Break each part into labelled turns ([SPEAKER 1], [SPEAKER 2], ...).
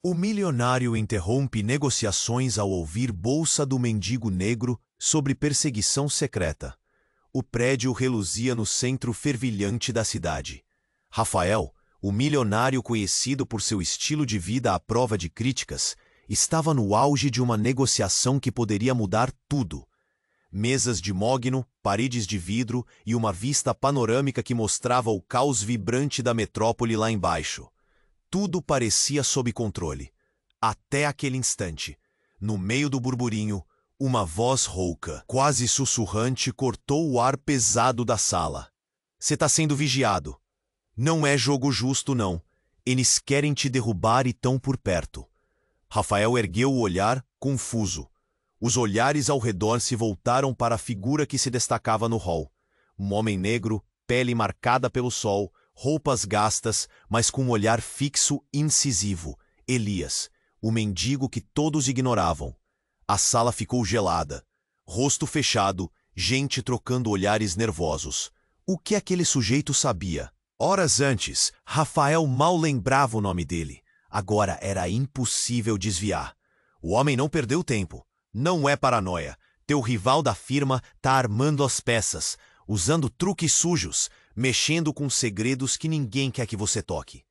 [SPEAKER 1] O milionário interrompe negociações ao ouvir bolsa do mendigo negro sobre perseguição secreta. O prédio reluzia no centro fervilhante da cidade. Rafael, o milionário conhecido por seu estilo de vida à prova de críticas, estava no auge de uma negociação que poderia mudar tudo. Mesas de mogno, paredes de vidro e uma vista panorâmica que mostrava o caos vibrante da metrópole lá embaixo. Tudo parecia sob controle. Até aquele instante, no meio do burburinho, uma voz rouca, quase sussurrante, cortou o ar pesado da sala. "Você tá sendo vigiado. Não é jogo justo, não. Eles querem te derrubar e tão por perto." Rafael ergueu o olhar, confuso. Os olhares ao redor se voltaram para a figura que se destacava no hall. Um homem negro, pele marcada pelo sol, roupas gastas, mas com um olhar fixo e incisivo. Elias, o mendigo que todos ignoravam. A sala ficou gelada. Rosto fechado, gente trocando olhares nervosos. O que aquele sujeito sabia? Horas antes, Rafael mal lembrava o nome dele. Agora era impossível desviar. O homem não perdeu tempo. Não é paranoia. Teu rival da firma tá armando as peças, usando truques sujos, mexendo com segredos que ninguém quer que você toque.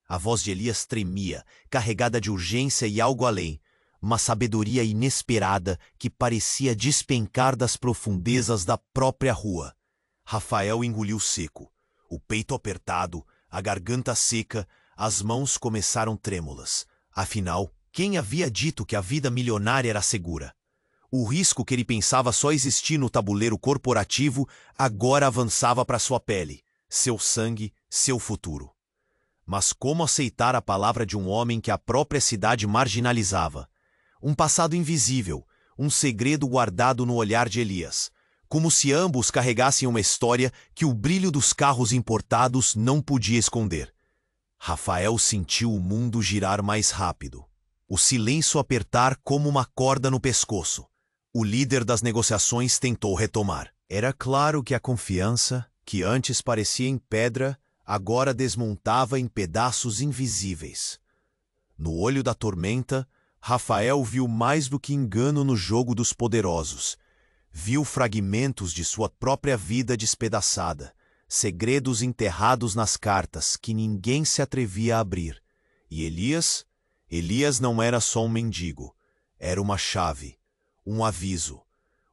[SPEAKER 1] A voz de Elias tremia, carregada de urgência e algo além. Uma sabedoria inesperada que parecia despencar das profundezas da própria rua. Rafael engoliu seco. O peito apertado, a garganta seca, as mãos começaram trêmulas. Afinal, quem havia dito que a vida milionária era segura? O risco que ele pensava só existir no tabuleiro corporativo agora avançava para sua pele, seu sangue, seu futuro. Mas como aceitar a palavra de um homem que a própria cidade marginalizava? Um passado invisível, um segredo guardado no olhar de Elias, como se ambos carregassem uma história que o brilho dos carros importados não podia esconder. Rafael sentiu o mundo girar mais rápido, o silêncio apertar como uma corda no pescoço. O líder das negociações tentou retomar. Era claro que a confiança, que antes parecia em pedra, agora desmontava em pedaços invisíveis. No olho da tormenta, Rafael viu mais do que engano no jogo dos poderosos. Viu fragmentos de sua própria vida despedaçada, segredos enterrados nas cartas que ninguém se atrevia a abrir. E Elias não era só um mendigo, era uma chave. Um aviso,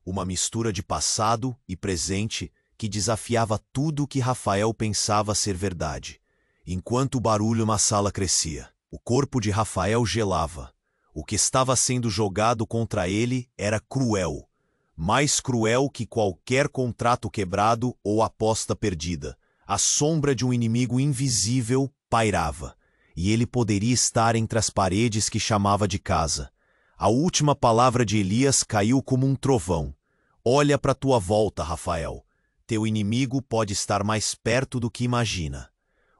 [SPEAKER 1] uma mistura de passado e presente que desafiava tudo o que Rafael pensava ser verdade. Enquanto o barulho na sala crescia, o corpo de Rafael gelava. O que estava sendo jogado contra ele era cruel. Mais cruel que qualquer contrato quebrado ou aposta perdida. A sombra de um inimigo invisível pairava, e ele poderia estar entre as paredes que chamava de casa. A última palavra de Elias caiu como um trovão. Olha para tua volta, Rafael. Teu inimigo pode estar mais perto do que imagina.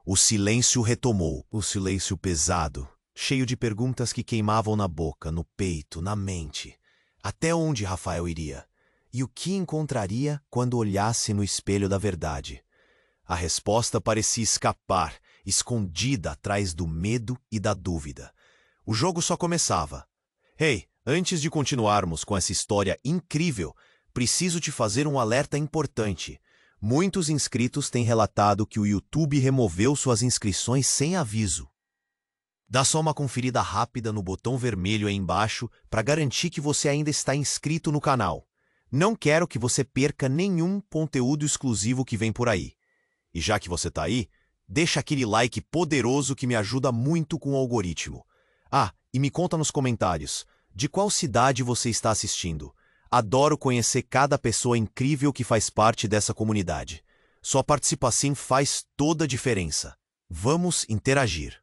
[SPEAKER 1] O silêncio retomou, o silêncio pesado, cheio de perguntas que queimavam na boca, no peito, na mente. Até onde Rafael iria? E o que encontraria quando olhasse no espelho da verdade? A resposta parecia escapar, escondida atrás do medo e da dúvida. O jogo só começava. Hey, antes de continuarmos com essa história incrível, preciso te fazer um alerta importante. Muitos inscritos têm relatado que o YouTube removeu suas inscrições sem aviso. Dá só uma conferida rápida no botão vermelho aí embaixo para garantir que você ainda está inscrito no canal. Não quero que você perca nenhum conteúdo exclusivo que vem por aí. E já que você está aí, deixa aquele like poderoso que me ajuda muito com o algoritmo. Ah, e me conta nos comentários, de qual cidade você está assistindo? Adoro conhecer cada pessoa incrível que faz parte dessa comunidade. Sua participação faz toda a diferença. Vamos interagir.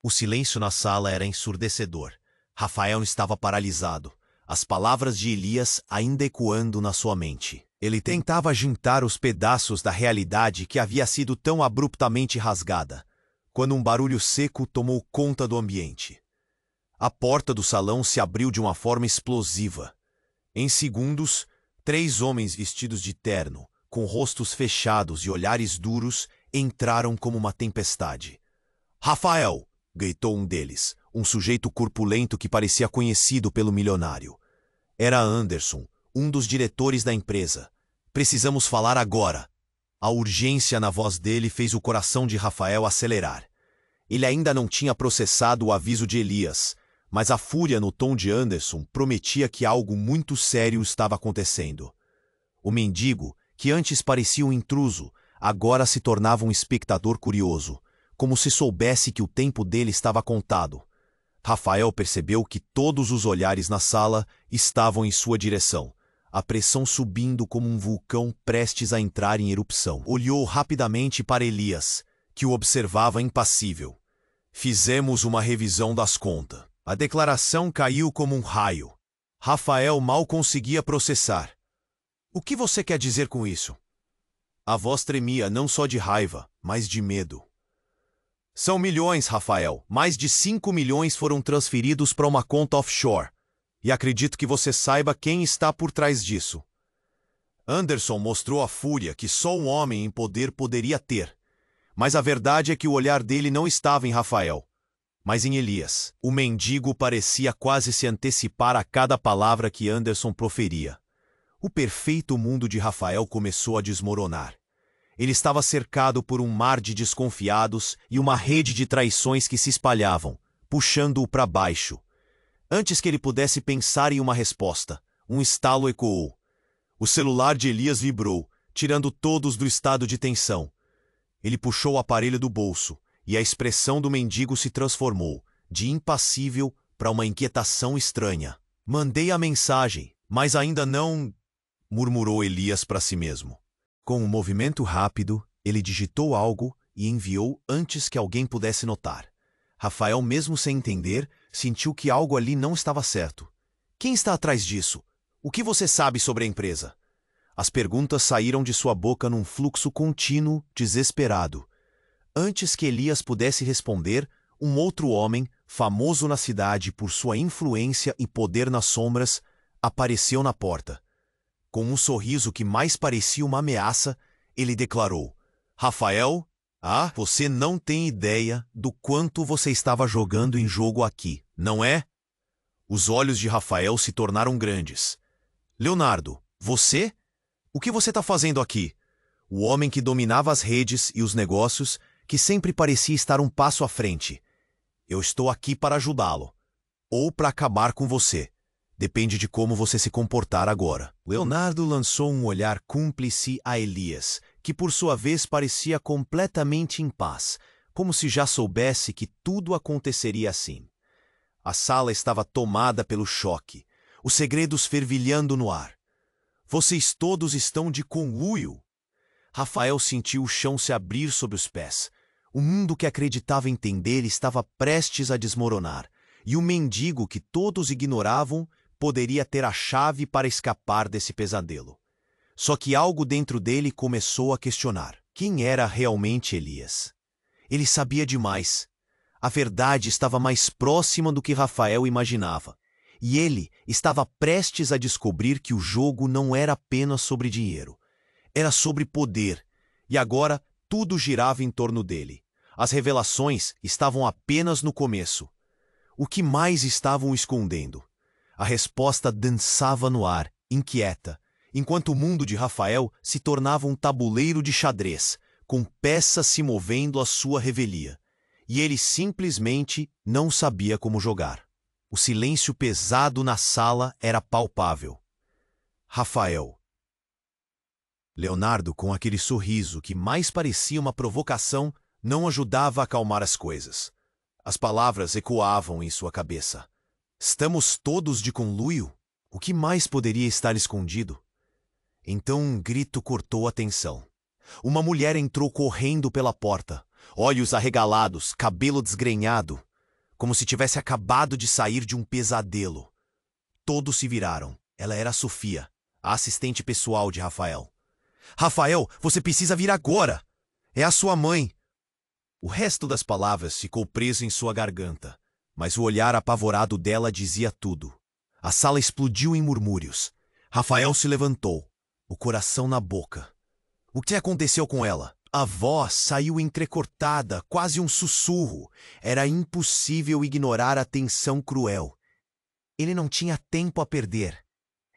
[SPEAKER 1] O silêncio na sala era ensurdecedor. Rafael estava paralisado, as palavras de Elias ainda ecoando na sua mente. Ele tentava juntar os pedaços da realidade que havia sido tão abruptamente rasgada, quando um barulho seco tomou conta do ambiente. A porta do salão se abriu de uma forma explosiva. Em segundos, 3 homens vestidos de terno, com rostos fechados e olhares duros, entraram como uma tempestade. "Rafael!" gritou um deles, um sujeito corpulento que parecia conhecido pelo milionário. Era Anderson, um dos diretores da empresa. Precisamos falar agora. A urgência na voz dele fez o coração de Rafael acelerar. Ele ainda não tinha processado o aviso de Elias, mas a fúria no tom de Anderson prometia que algo muito sério estava acontecendo. O mendigo, que antes parecia um intruso, agora se tornava um espectador curioso, como se soubesse que o tempo dele estava contado. Rafael percebeu que todos os olhares na sala estavam em sua direção, a pressão subindo como um vulcão prestes a entrar em erupção. Olhou rapidamente para Elias, que o observava impassível. Fizemos uma revisão das contas. A declaração caiu como um raio. Rafael mal conseguia processar. O que você quer dizer com isso? A voz tremia não só de raiva, mas de medo. São milhões, Rafael. Mais de 5 milhões foram transferidos para uma conta offshore. E acredito que você saiba quem está por trás disso. Anderson mostrou a fúria que só um homem em poder poderia ter. Mas a verdade é que o olhar dele não estava em Rafael, mas em Elias. O mendigo parecia quase se antecipar a cada palavra que Anderson proferia. O perfeito mundo de Rafael começou a desmoronar. Ele estava cercado por um mar de desconfiados e uma rede de traições que se espalhavam, puxando-o para baixo. Antes que ele pudesse pensar em uma resposta, um estalo ecoou. O celular de Elias vibrou, tirando todos do estado de tensão. Ele puxou o aparelho do bolso, e a expressão do mendigo se transformou, de impassível para uma inquietação estranha. Mandei a mensagem, mas ainda não... murmurou Elias para si mesmo. Com um movimento rápido, ele digitou algo e enviou antes que alguém pudesse notar. Rafael, mesmo sem entender, sentiu que algo ali não estava certo. Quem está atrás disso? O que você sabe sobre a empresa? As perguntas saíram de sua boca num fluxo contínuo, desesperado. Antes que Elias pudesse responder, um outro homem, famoso na cidade por sua influência e poder nas sombras, apareceu na porta. Com um sorriso que mais parecia uma ameaça, ele declarou: Rafael, você não tem ideia do quanto você estava jogando em jogo aqui, não é? Os olhos de Rafael se tornaram grandes. Leonardo, você? O que você está fazendo aqui? O homem que dominava as redes e os negócios, que sempre parecia estar um passo à frente. Eu estou aqui para ajudá-lo. Ou para acabar com você. Depende de como você se comportar agora. Leonardo lançou um olhar cúmplice a Elias, que por sua vez parecia completamente em paz, como se já soubesse que tudo aconteceria assim. A sala estava tomada pelo choque, os segredos fervilhando no ar. Vocês todos estão de conluio. Rafael sentiu o chão se abrir sob os pés. O mundo que acreditava entender estava prestes a desmoronar, e o mendigo que todos ignoravam poderia ter a chave para escapar desse pesadelo. Só que algo dentro dele começou a questionar. Quem era realmente Elias? Ele sabia demais. A verdade estava mais próxima do que Rafael imaginava. E ele estava prestes a descobrir que o jogo não era apenas sobre dinheiro. Era sobre poder. E agora tudo girava em torno dele. As revelações estavam apenas no começo. O que mais estavam escondendo? A resposta dançava no ar, inquieta, enquanto o mundo de Rafael se tornava um tabuleiro de xadrez, com peças se movendo à sua revelia. E ele simplesmente não sabia como jogar. O silêncio pesado na sala era palpável. Rafael. Leonardo, com aquele sorriso que mais parecia uma provocação, não ajudava a acalmar as coisas. As palavras ecoavam em sua cabeça. Estamos todos de conluio? O que mais poderia estar escondido? Então um grito cortou a tensão. Uma mulher entrou correndo pela porta, olhos arregalados, cabelo desgrenhado, como se tivesse acabado de sair de um pesadelo. Todos se viraram. Ela era a Sofia, a assistente pessoal de Rafael. Rafael, você precisa vir agora! É a sua mãe! O resto das palavras ficou preso em sua garganta, mas o olhar apavorado dela dizia tudo. A sala explodiu em murmúrios. Rafael se levantou, o coração na boca. O que aconteceu com ela? A voz saiu entrecortada, quase um sussurro. Era impossível ignorar a tensão cruel. Ele não tinha tempo a perder.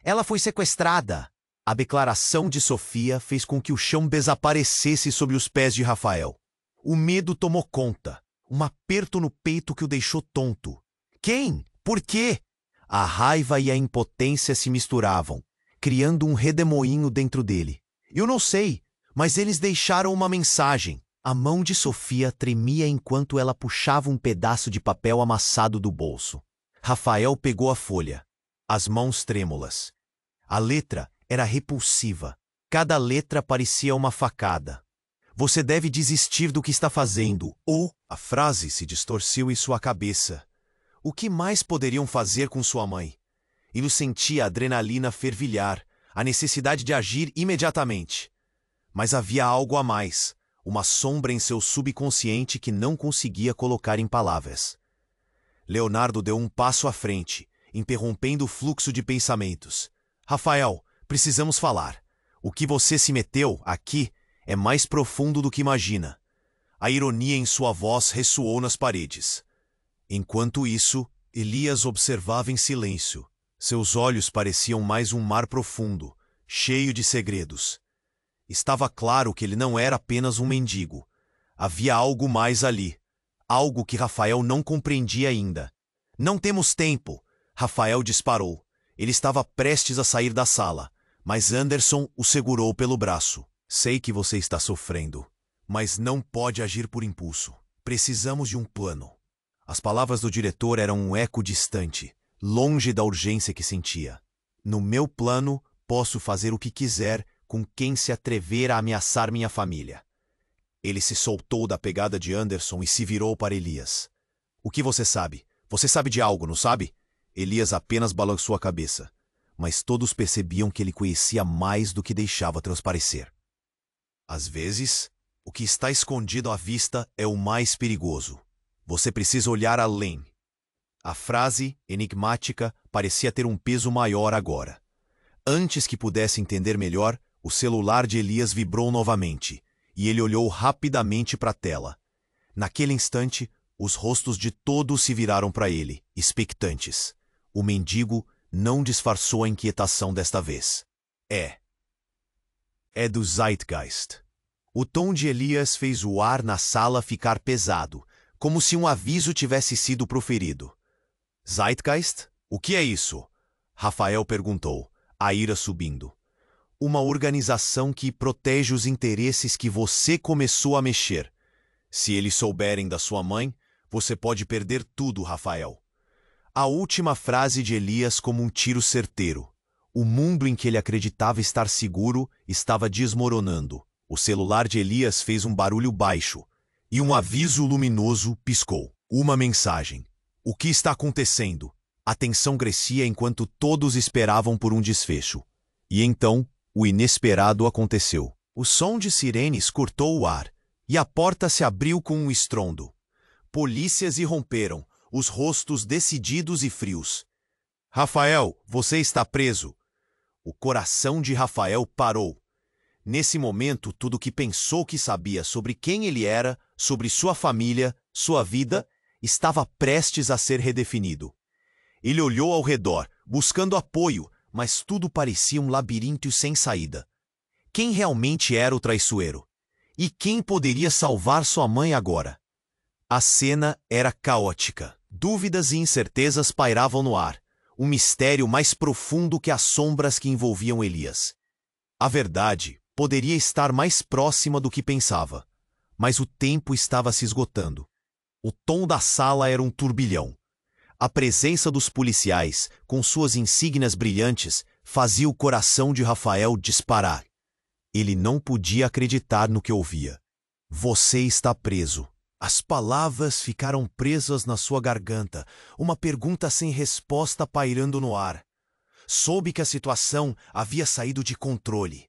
[SPEAKER 1] Ela foi sequestrada. A declaração de Sofia fez com que o chão desaparecesse sob os pés de Rafael. O medo tomou conta. Um aperto no peito que o deixou tonto. Quem? Por quê? A raiva e a impotência se misturavam, criando um redemoinho dentro dele. Eu não sei, mas eles deixaram uma mensagem. A mão de Sofia tremia enquanto ela puxava um pedaço de papel amassado do bolso. Rafael pegou a folha, as mãos trêmulas. A letra era repulsiva. Cada letra parecia uma facada. Você deve desistir do que está fazendo, ou... A frase se distorceu em sua cabeça. O que mais poderiam fazer com sua mãe? Ele sentia a adrenalina fervilhar, a necessidade de agir imediatamente. Mas havia algo a mais, uma sombra em seu subconsciente que não conseguia colocar em palavras. Leonardo deu um passo à frente, interrompendo o fluxo de pensamentos. Rafael, precisamos falar. O que você se meteu aqui é mais profundo do que imagina. A ironia em sua voz ressoou nas paredes. Enquanto isso, Elias observava em silêncio. Seus olhos pareciam mais um mar profundo, cheio de segredos. Estava claro que ele não era apenas um mendigo. Havia algo mais ali. Algo que Rafael não compreendia ainda. Não temos tempo! Rafael disparou. Ele estava prestes a sair da sala, mas Anderson o segurou pelo braço. Sei que você está sofrendo, mas não pode agir por impulso. Precisamos de um plano. As palavras do diretor eram um eco distante, longe da urgência que sentia. No meu plano, posso fazer o que quiser com quem se atrever a ameaçar minha família. Ele se soltou da pegada de Anderson e se virou para Elias. O que você sabe? Você sabe de algo, não sabe? Elias apenas balançou a cabeça, mas todos percebiam que ele conhecia mais do que deixava transparecer. Às vezes, o que está escondido à vista é o mais perigoso. Você precisa olhar além. A frase, enigmática, parecia ter um peso maior agora. Antes que pudesse entender melhor, o celular de Elias vibrou novamente, e ele olhou rapidamente para a tela. Naquele instante, os rostos de todos se viraram para ele, expectantes. O mendigo não disfarçou a inquietação desta vez. É do Zeitgeist. O tom de Elias fez o ar na sala ficar pesado, como se um aviso tivesse sido proferido. Zeitgeist? O que é isso? Rafael perguntou, a ira subindo. Uma organização que protege os interesses que você começou a mexer. Se eles souberem da sua mãe, você pode perder tudo, Rafael. A última frase de Elias como um tiro certeiro. O mundo em que ele acreditava estar seguro estava desmoronando. O celular de Elias fez um barulho baixo, e um aviso luminoso piscou. Uma mensagem. O que está acontecendo? A tensão crescia enquanto todos esperavam por um desfecho. E então, o inesperado aconteceu. O som de sirenes cortou o ar, e a porta se abriu com um estrondo. Polícias irromperam, os rostos decididos e frios. Rafael, você está preso. O coração de Rafael parou. Nesse momento, tudo o que pensou que sabia sobre quem ele era, sobre sua família, sua vida, estava prestes a ser redefinido. Ele olhou ao redor, buscando apoio, mas tudo parecia um labirinto sem saída. Quem realmente era o traiçoeiro? E quem poderia salvar sua mãe agora? A cena era caótica. Dúvidas e incertezas pairavam no ar. Um mistério mais profundo que as sombras que envolviam Elias. A verdade poderia estar mais próxima do que pensava, mas o tempo estava se esgotando. O tom da sala era um turbilhão. A presença dos policiais, com suas insígnias brilhantes, fazia o coração de Rafael disparar. Ele não podia acreditar no que ouvia. Você está preso. As palavras ficaram presas na sua garganta, uma pergunta sem resposta pairando no ar. Soube que a situação havia saído de controle.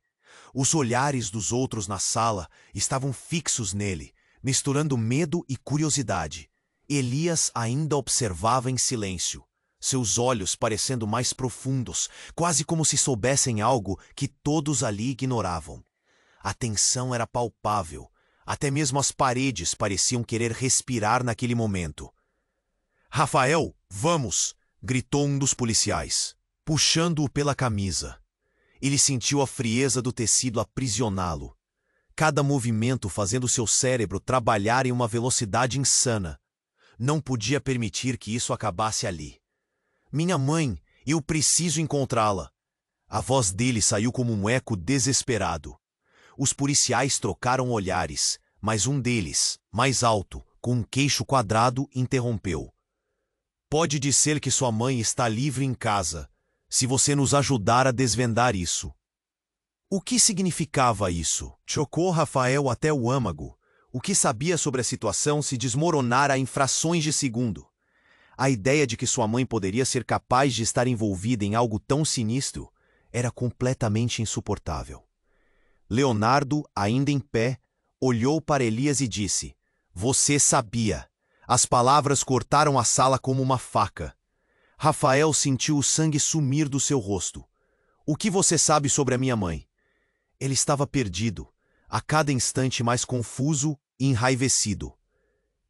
[SPEAKER 1] Os olhares dos outros na sala estavam fixos nele, misturando medo e curiosidade. Elias ainda observava em silêncio, seus olhos parecendo mais profundos, quase como se soubessem algo que todos ali ignoravam. A tensão era palpável, Até mesmo as paredes pareciam querer respirar naquele momento. Rafael, vamos! Gritou um dos policiais, puxando-o pela camisa. Ele sentiu a frieza do tecido aprisioná-lo. Cada movimento fazendo seu cérebro trabalhar em uma velocidade insana. Não podia permitir que isso acabasse ali. Minha mãe, eu preciso encontrá-la. A voz dele saiu como um eco desesperado. Os policiais trocaram olhares, mas um deles, mais alto, com um queixo quadrado, interrompeu. Pode dizer que sua mãe está livre em casa, se você nos ajudar a desvendar isso. O que significava isso? Chocou Rafael até o âmago. O que sabia sobre a situação se desmoronara em frações de segundo. A ideia de que sua mãe poderia ser capaz de estar envolvida em algo tão sinistro era completamente insuportável. Leonardo, ainda em pé, olhou para Elias e disse: Você sabia. As palavras cortaram a sala como uma faca. Rafael sentiu o sangue sumir do seu rosto. O que você sabe sobre a minha mãe? Ele estava perdido, a cada instante mais confuso e enraivecido.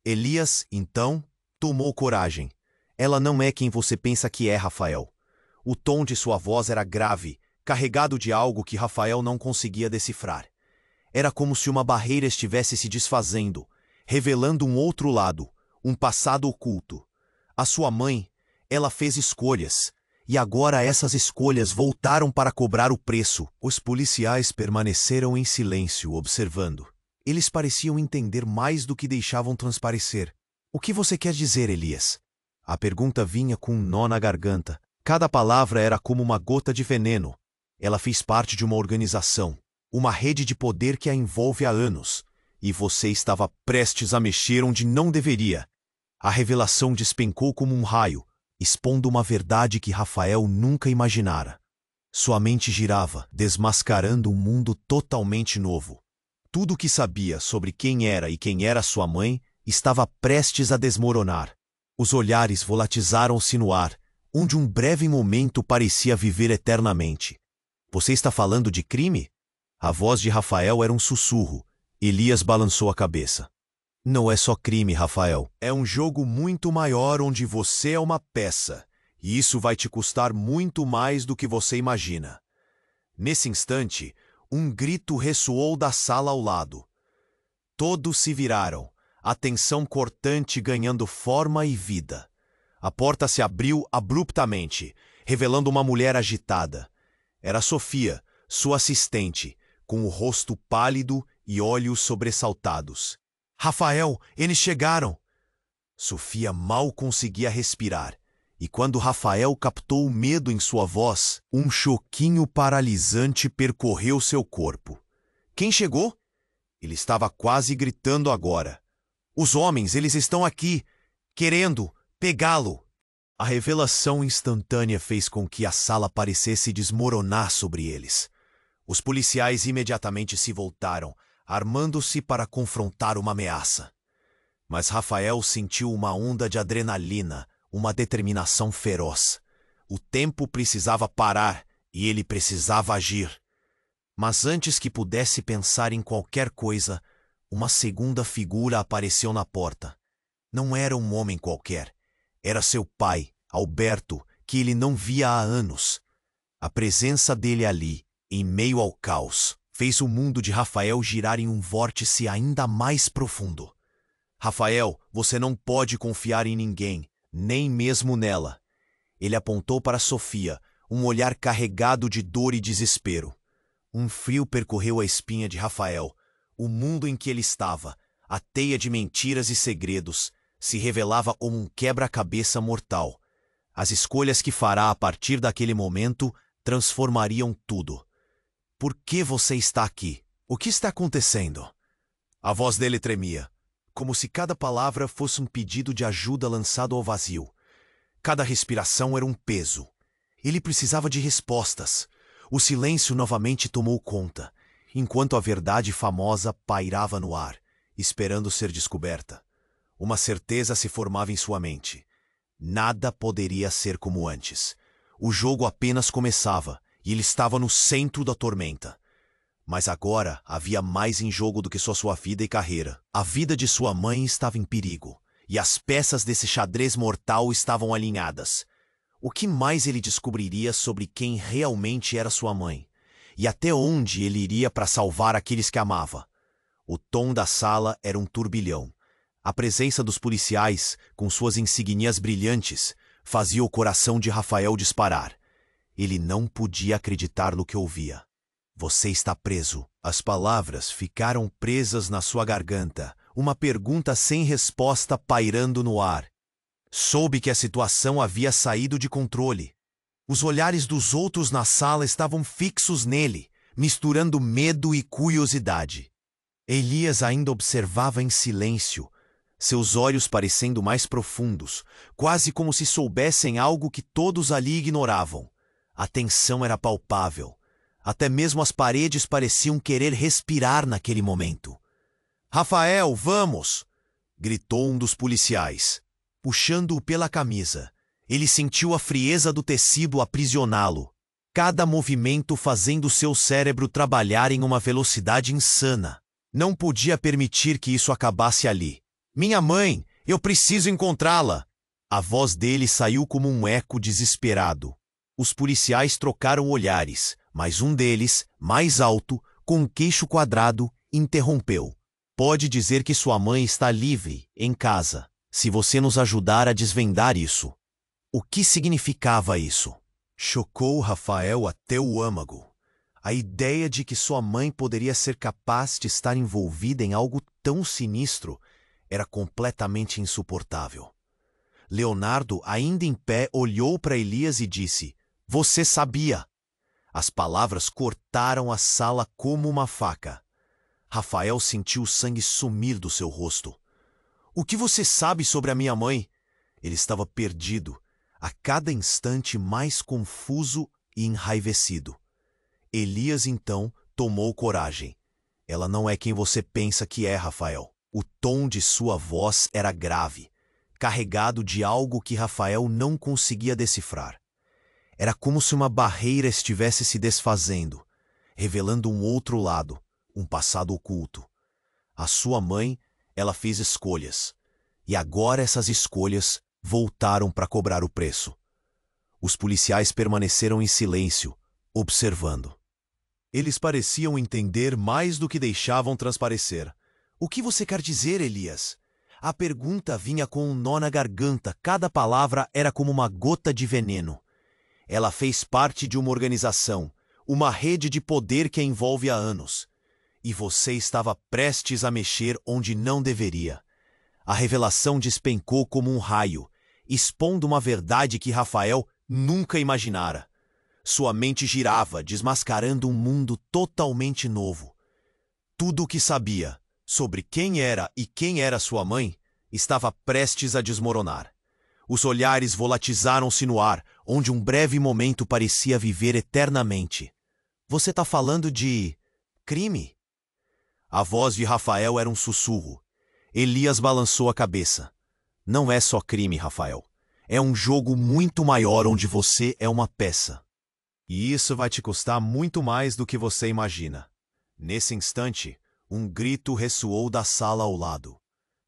[SPEAKER 1] Elias, então, tomou coragem. Ela não é quem você pensa que é, Rafael. O tom de sua voz era grave, carregado de algo que Rafael não conseguia decifrar. Era como se uma barreira estivesse se desfazendo, revelando um outro lado, um passado oculto. A sua mãe, ela fez escolhas, e agora essas escolhas voltaram para cobrar o preço. Os policiais permaneceram em silêncio, observando. Eles pareciam entender mais do que deixavam transparecer. O que você quer dizer, Elias? A pergunta vinha com um nó na garganta. Cada palavra era como uma gota de veneno. Ela fez parte de uma organização, uma rede de poder que a envolve há anos. E você estava prestes a mexer onde não deveria. A revelação despencou como um raio, expondo uma verdade que Rafael nunca imaginara. Sua mente girava, desmascarando um mundo totalmente novo. Tudo o que sabia sobre quem era e quem era sua mãe estava prestes a desmoronar. Os olhares volatizaram-se no ar, onde um breve momento parecia viver eternamente. Você está falando de crime? A voz de Rafael era um sussurro. Elias balançou a cabeça. Não é só crime, Rafael. É um jogo muito maior onde você é uma peça. E isso vai te custar muito mais do que você imagina. Nesse instante, um grito ressoou da sala ao lado. Todos se viraram, a tensão cortante ganhando forma e vida. A porta se abriu abruptamente, revelando uma mulher agitada. Era Sofia, sua assistente, com o rosto pálido e olhos sobressaltados. Rafael, eles chegaram! Sofia mal conseguia respirar, e quando Rafael captou o medo em sua voz, um choquinho paralisante percorreu seu corpo. Quem chegou? Ele estava quase gritando agora. Os homens, eles estão aqui, querendo pegá-lo. A revelação instantânea fez com que a sala parecesse desmoronar sobre eles. Os policiais imediatamente se voltaram, armando-se para confrontar uma ameaça. Mas Rafael sentiu uma onda de adrenalina, uma determinação feroz. O tempo precisava parar e ele precisava agir. Mas antes que pudesse pensar em qualquer coisa, uma segunda figura apareceu na porta. Não era um homem qualquer. Era seu pai, Alberto, que ele não via há anos. A presença dele ali, em meio ao caos, fez o mundo de Rafael girar em um vórtice ainda mais profundo. Rafael, você não pode confiar em ninguém, nem mesmo nela. Ele apontou para Sofia, um olhar carregado de dor e desespero. Um frio percorreu a espinha de Rafael. O mundo em que ele estava, a teia de mentiras e segredos, se revelava como um quebra-cabeça mortal. As escolhas que fará a partir daquele momento transformariam tudo. Por que você está aqui? O que está acontecendo? A voz dele tremia, como se cada palavra fosse um pedido de ajuda lançado ao vazio. Cada respiração era um peso. Ele precisava de respostas. O silêncio novamente tomou conta, enquanto a verdade famosa pairava no ar, esperando ser descoberta. Uma certeza se formava em sua mente. Nada poderia ser como antes. O jogo apenas começava, e ele estava no centro da tormenta. Mas agora havia mais em jogo do que só sua vida e carreira. A vida de sua mãe estava em perigo, e as peças desse xadrez mortal estavam alinhadas. O que mais ele descobriria sobre quem realmente era sua mãe? E até onde ele iria para salvar aqueles que amava? O tom da sala era um turbilhão. A presença dos policiais, com suas insígnias brilhantes, fazia o coração de Rafael disparar. Ele não podia acreditar no que ouvia. Você está preso. As palavras ficaram presas na sua garganta, uma pergunta sem resposta pairando no ar. Soube que a situação havia saído de controle. Os olhares dos outros na sala estavam fixos nele, misturando medo e curiosidade. Elias ainda observava em silêncio, seus olhos parecendo mais profundos, quase como se soubessem algo que todos ali ignoravam. A tensão era palpável. Até mesmo as paredes pareciam querer respirar naquele momento. "Rafael, vamos!" gritou um dos policiais, puxando-o pela camisa. Ele sentiu a frieza do tecido aprisioná-lo, cada movimento fazendo seu cérebro trabalhar em uma velocidade insana. Não podia permitir que isso acabasse ali. "Minha mãe, eu preciso encontrá-la!" A voz dele saiu como um eco desesperado. Os policiais trocaram olhares, mas um deles, mais alto, com um queixo quadrado, interrompeu. "Pode dizer que sua mãe está livre, em casa, se você nos ajudar a desvendar isso." O que significava isso? Chocou Rafael até o âmago. A ideia de que sua mãe poderia ser capaz de estar envolvida em algo tão sinistro era completamente insuportável. Leonardo, ainda em pé, olhou para Elias e disse: "Você sabia." As palavras cortaram a sala como uma faca. Rafael sentiu o sangue sumir do seu rosto. "O que você sabe sobre a minha mãe?" Ele estava perdido, a cada instante mais confuso e enraivecido. Elias, então, tomou coragem. "Ela não é quem você pensa que é, Rafael." O tom de sua voz era grave, carregado de algo que Rafael não conseguia decifrar. Era como se uma barreira estivesse se desfazendo, revelando um outro lado, um passado oculto. A sua mãe, ela fez escolhas, e agora essas escolhas voltaram para cobrar o preço. Os policiais permaneceram em silêncio, observando. Eles pareciam entender mais do que deixavam transparecer. "O que você quer dizer, Elias?" A pergunta vinha com um nó na garganta, cada palavra era como uma gota de veneno. Ela fez parte de uma organização, uma rede de poder que a envolve há anos. E você estava prestes a mexer onde não deveria. A revelação despencou como um raio, expondo uma verdade que Rafael nunca imaginara. Sua mente girava, desmascarando um mundo totalmente novo. Tudo o que sabia sobre quem era e quem era sua mãe estava prestes a desmoronar. Os olhares volatizaram-se no ar, onde um breve momento parecia viver eternamente. "Você está falando de crime?" A voz de Rafael era um sussurro. Elias balançou a cabeça. "Não é só crime, Rafael. É um jogo muito maior onde você é uma peça. E isso vai te custar muito mais do que você imagina." Nesse instante, um grito ressoou da sala ao lado.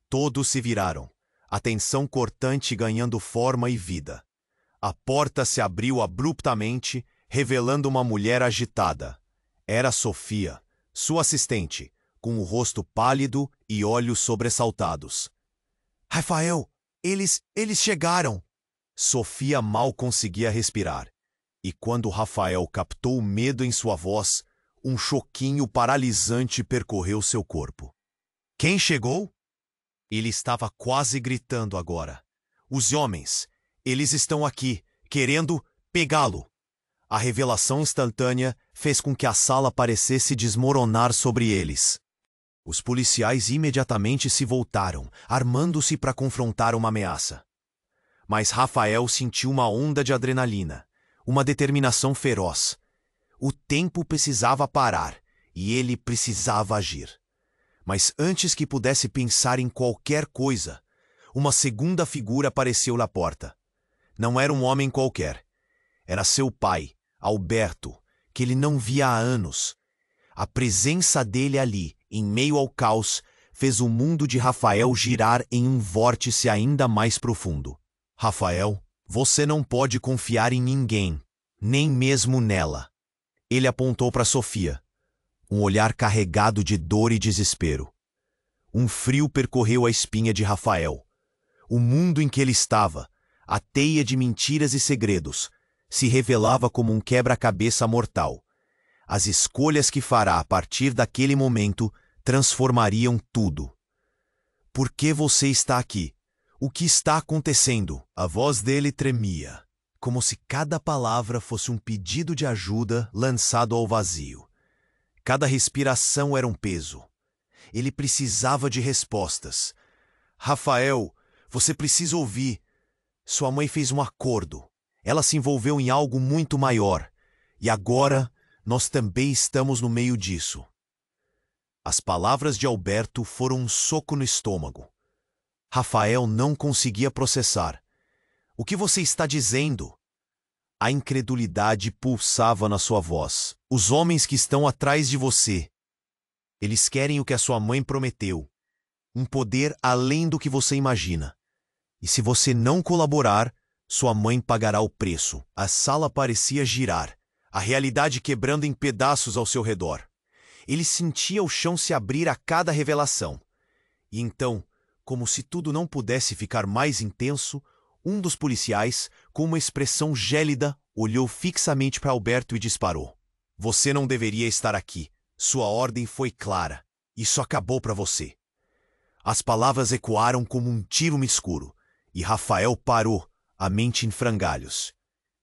[SPEAKER 1] Todos se viraram, a tensão cortante ganhando forma e vida. A porta se abriu abruptamente, revelando uma mulher agitada. Era Sofia, sua assistente, com o rosto pálido e olhos sobressaltados. "Rafael, eles chegaram!" Sofia mal conseguia respirar. E quando Rafael captou o medo em sua voz, um choquinho paralisante percorreu seu corpo. "Quem chegou?" Ele estava quase gritando agora. "Os homens, eles estão aqui, querendo pegá-lo." A revelação instantânea fez com que a sala parecesse desmoronar sobre eles. Os policiais imediatamente se voltaram, armando-se para confrontar uma ameaça. Mas Rafael sentiu uma onda de adrenalina, uma determinação feroz. O tempo precisava parar, e ele precisava agir. Mas antes que pudesse pensar em qualquer coisa, uma segunda figura apareceu na porta. Não era um homem qualquer. Era seu pai, Alberto, que ele não via há anos. A presença dele ali, em meio ao caos, fez o mundo de Rafael girar em um vórtice ainda mais profundo. Rafael, você não pode confiar em ninguém, nem mesmo nela. Ele apontou para Sofia, um olhar carregado de dor e desespero. Um frio percorreu a espinha de Rafael. O mundo em que ele estava, a teia de mentiras e segredos, se revelava como um quebra-cabeça mortal. As escolhas que fará a partir daquele momento transformariam tudo. Por que você está aqui? O que está acontecendo? A voz dele tremia, como se cada palavra fosse um pedido de ajuda lançado ao vazio. Cada respiração era um peso. Ele precisava de respostas. Rafael, você precisa ouvir. Sua mãe fez um acordo. Ela se envolveu em algo muito maior. E agora, nós também estamos no meio disso. As palavras de Alberto foram um soco no estômago. Rafael não conseguia processar. O que você está dizendo? A incredulidade pulsava na sua voz. Os homens que estão atrás de você. Eles querem o que a sua mãe prometeu. Um poder além do que você imagina. E se você não colaborar, sua mãe pagará o preço. A sala parecia girar, a realidade quebrando em pedaços ao seu redor. Ele sentia o chão se abrir a cada revelação. E então, como se tudo não pudesse ficar mais intenso, um dos policiais, com uma expressão gélida, olhou fixamente para Alberto e disparou. Você não deveria estar aqui. Sua ordem foi clara. Isso acabou para você. As palavras ecoaram como um tiro no escuro, e Rafael parou, a mente em frangalhos.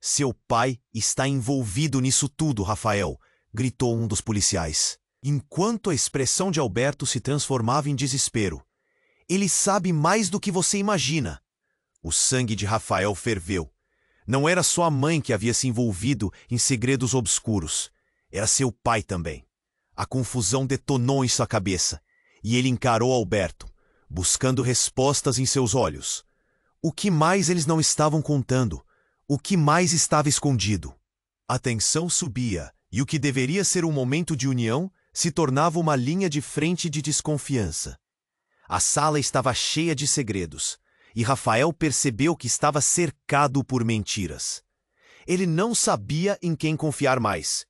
[SPEAKER 1] Seu pai está envolvido nisso tudo, Rafael, gritou um dos policiais. Enquanto a expressão de Alberto se transformava em desespero. Ele sabe mais do que você imagina. O sangue de Rafael ferveu. Não era só a mãe que havia se envolvido em segredos obscuros. Era seu pai também. A confusão detonou em sua cabeça, e ele encarou Alberto, buscando respostas em seus olhos. O que mais eles não estavam contando? O que mais estava escondido? A tensão subia, e o que deveria ser um momento de união se tornava uma linha de frente de desconfiança. A sala estava cheia de segredos, e Rafael percebeu que estava cercado por mentiras. Ele não sabia em quem confiar mais.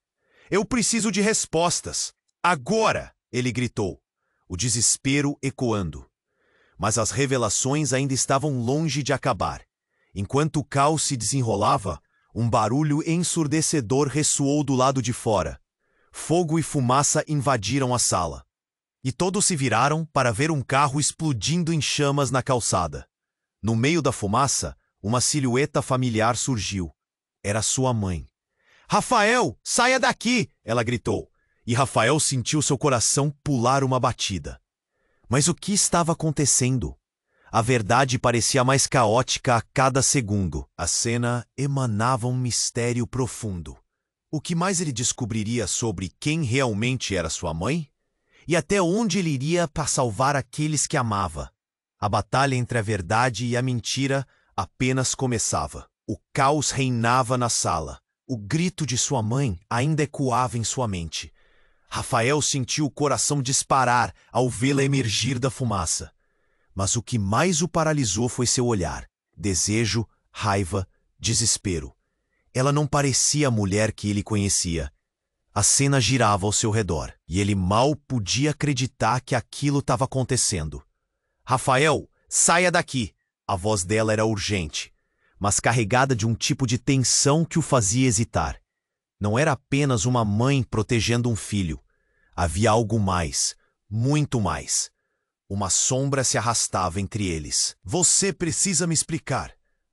[SPEAKER 1] Eu preciso de respostas. Agora! Ele gritou, o desespero ecoando. Mas as revelações ainda estavam longe de acabar. Enquanto o caos se desenrolava, um barulho ensurdecedor ressoou do lado de fora. Fogo e fumaça invadiram a sala. E todos se viraram para ver um carro explodindo em chamas na calçada. No meio da fumaça, uma silhueta familiar surgiu. Era sua mãe. Rafael, saia daqui! Ela gritou. E Rafael sentiu seu coração pular uma batida. Mas o que estava acontecendo? A verdade parecia mais caótica a cada segundo. A cena emanava um mistério profundo. O que mais ele descobriria sobre quem realmente era sua mãe? E até onde ele iria para salvar aqueles que amava? A batalha entre a verdade e a mentira apenas começava. O caos reinava na sala. O grito de sua mãe ainda ecoava em sua mente. Rafael sentiu o coração disparar ao vê-la emergir da fumaça. Mas o que mais o paralisou foi seu olhar. Desejo, raiva, desespero. Ela não parecia a mulher que ele conhecia. A cena girava ao seu redor, e ele mal podia acreditar que aquilo estava acontecendo. Rafael, saia daqui! A voz dela era urgente, mas carregada de um tipo de tensão que o fazia hesitar. Não era apenas uma mãe protegendo um filho. Havia algo mais, muito mais. Uma sombra se arrastava entre eles. Você precisa me explicar.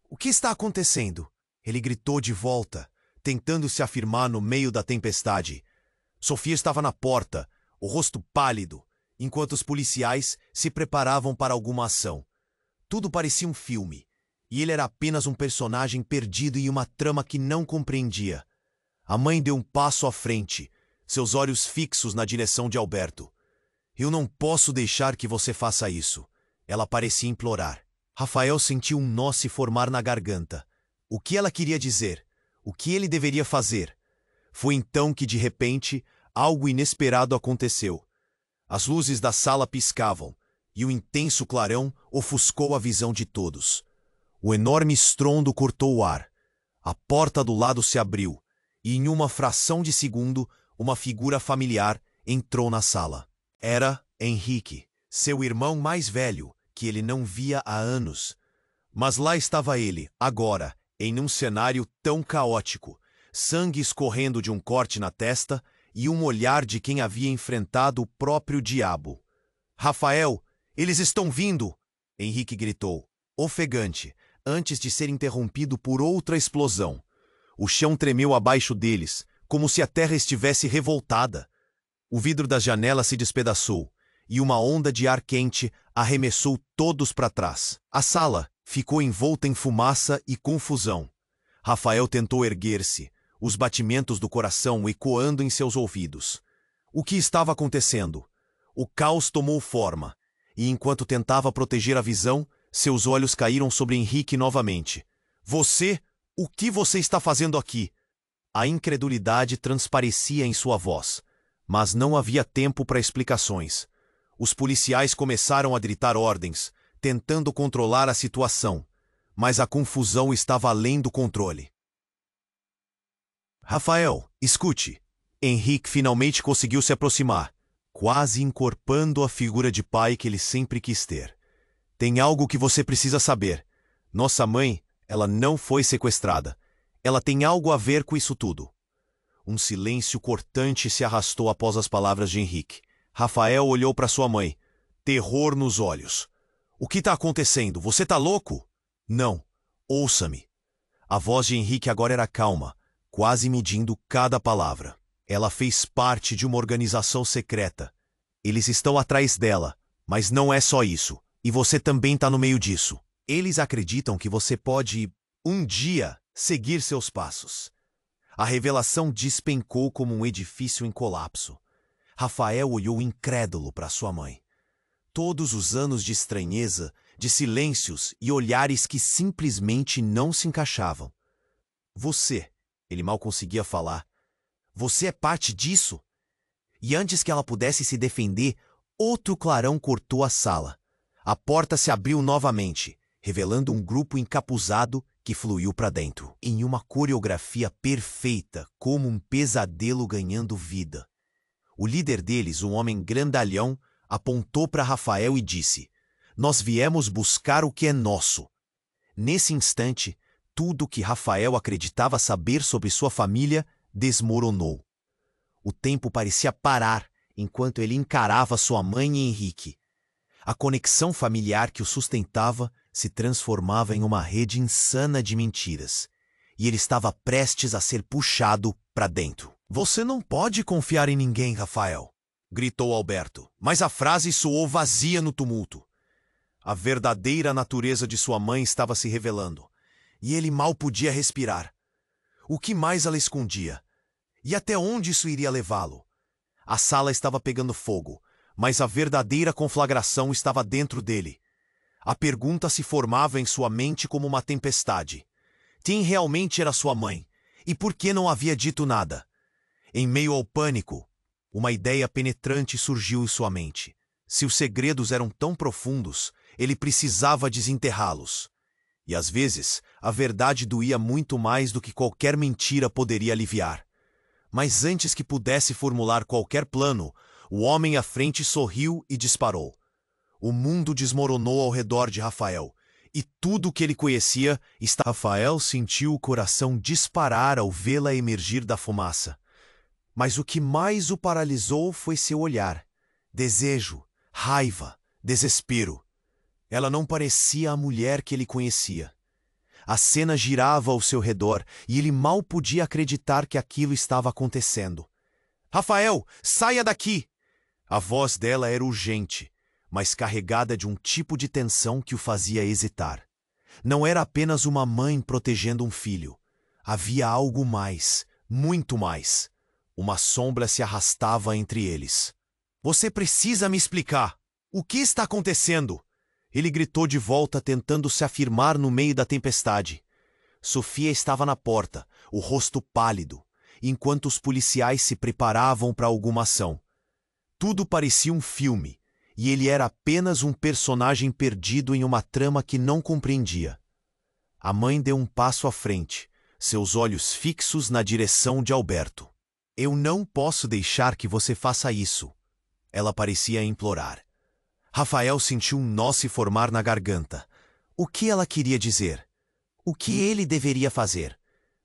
[SPEAKER 1] O que está acontecendo? Ele gritou de volta, tentando se afirmar no meio da tempestade. Sofia estava na porta, o rosto pálido, enquanto os policiais se preparavam para alguma ação. Tudo parecia um filme, e ele era apenas um personagem perdido em uma trama que não compreendia. A mãe deu um passo à frente, seus olhos fixos na direção de Alberto. Eu não posso deixar que você faça isso. Ela parecia implorar. Rafael sentiu um nó se formar na garganta. O que ela queria dizer? O que ele deveria fazer? Foi então que, de repente, algo inesperado aconteceu. As luzes da sala piscavam, e o intenso clarão ofuscou a visão de todos. O enorme estrondo cortou o ar. A porta do lado se abriu, e em uma fração de segundo, uma figura familiar entrou na sala. Era Henrique, seu irmão mais velho, que ele não via há anos. Mas lá estava ele, agora, em um cenário tão caótico, sangue escorrendo de um corte na testa e um olhar de quem havia enfrentado o próprio diabo. "Rafael, eles estão vindo!" Henrique gritou, ofegante, antes de ser interrompido por outra explosão. O chão tremeu abaixo deles, como se a terra estivesse revoltada. O vidro das janelas se despedaçou, e uma onda de ar quente arremessou todos para trás. A sala ficou envolta em fumaça e confusão. Rafael tentou erguer-se, os batimentos do coração ecoando em seus ouvidos. O que estava acontecendo? O caos tomou forma, e enquanto tentava proteger a visão, seus olhos caíram sobre Henrique novamente. "Você? O que você está fazendo aqui?" A incredulidade transparecia em sua voz, mas não havia tempo para explicações. Os policiais começaram a gritar ordens, tentando controlar a situação, mas a confusão estava além do controle. "Rafael, escute." Henrique finalmente conseguiu se aproximar, quase encorpando a figura de pai que ele sempre quis ter. "Tem algo que você precisa saber. Nossa mãe, ela não foi sequestrada. Ela tem algo a ver com isso tudo." Um silêncio cortante se arrastou após as palavras de Henrique. Rafael olhou para sua mãe, terror nos olhos. "O que está acontecendo? Você está louco?" "Não. Ouça-me." A voz de Henrique agora era calma, quase medindo cada palavra. "Ela fez parte de uma organização secreta. Eles estão atrás dela, mas não é só isso. E você também está no meio disso. Eles acreditam que você pode, um dia, seguir seus passos." A revelação despencou como um edifício em colapso. Rafael olhou incrédulo para sua mãe. Todos os anos de estranheza, de silêncios e olhares que simplesmente não se encaixavam. "Você," ele mal conseguia falar, "você é parte disso?" E antes que ela pudesse se defender, outro clarão cortou a sala. A porta se abriu novamente, revelando um grupo encapuzado que fluiu para dentro, em uma coreografia perfeita, como um pesadelo ganhando vida. O líder deles, um homem grandalhão, apontou para Rafael e disse: "Nós viemos buscar o que é nosso." Nesse instante, tudo o que Rafael acreditava saber sobre sua família desmoronou. O tempo parecia parar enquanto ele encarava sua mãe e Henrique. A conexão familiar que o sustentava se transformava em uma rede insana de mentiras, e ele estava prestes a ser puxado para dentro. "Você não pode confiar em ninguém, Rafael", gritou Alberto, mas a frase soou vazia no tumulto. A verdadeira natureza de sua mãe estava se revelando, e ele mal podia respirar. O que mais ela escondia? E até onde isso iria levá-lo? A sala estava pegando fogo, mas a verdadeira conflagração estava dentro dele. A pergunta se formava em sua mente como uma tempestade. Quem realmente era sua mãe? E por que não havia dito nada? Em meio ao pânico, uma ideia penetrante surgiu em sua mente. Se os segredos eram tão profundos, ele precisava desenterrá-los. E às vezes, a verdade doía muito mais do que qualquer mentira poderia aliviar. Mas antes que pudesse formular qualquer plano, o homem à frente sorriu e disparou. O mundo desmoronou ao redor de Rafael, e tudo o que ele conhecia estava... Rafael sentiu o coração disparar ao vê-la emergir da fumaça. Mas o que mais o paralisou foi seu olhar. Desejo, raiva, desespero. Ela não parecia a mulher que ele conhecia. A cena girava ao seu redor e ele mal podia acreditar que aquilo estava acontecendo. "Rafael, saia daqui!" A voz dela era urgente, mas carregada de um tipo de tensão que o fazia hesitar. Não era apenas uma mãe protegendo um filho. Havia algo mais, muito mais. Uma sombra se arrastava entre eles. "Você precisa me explicar. O que está acontecendo?" Ele gritou de volta, tentando se afirmar no meio da tempestade. Sofia estava na porta, o rosto pálido, enquanto os policiais se preparavam para alguma ação. Tudo parecia um filme, e ele era apenas um personagem perdido em uma trama que não compreendia. A mãe deu um passo à frente, seus olhos fixos na direção de Alberto. Eu não posso deixar que você faça isso, ela parecia implorar. Rafael sentiu um nó se formar na garganta. O que ela queria dizer? O que ele deveria fazer?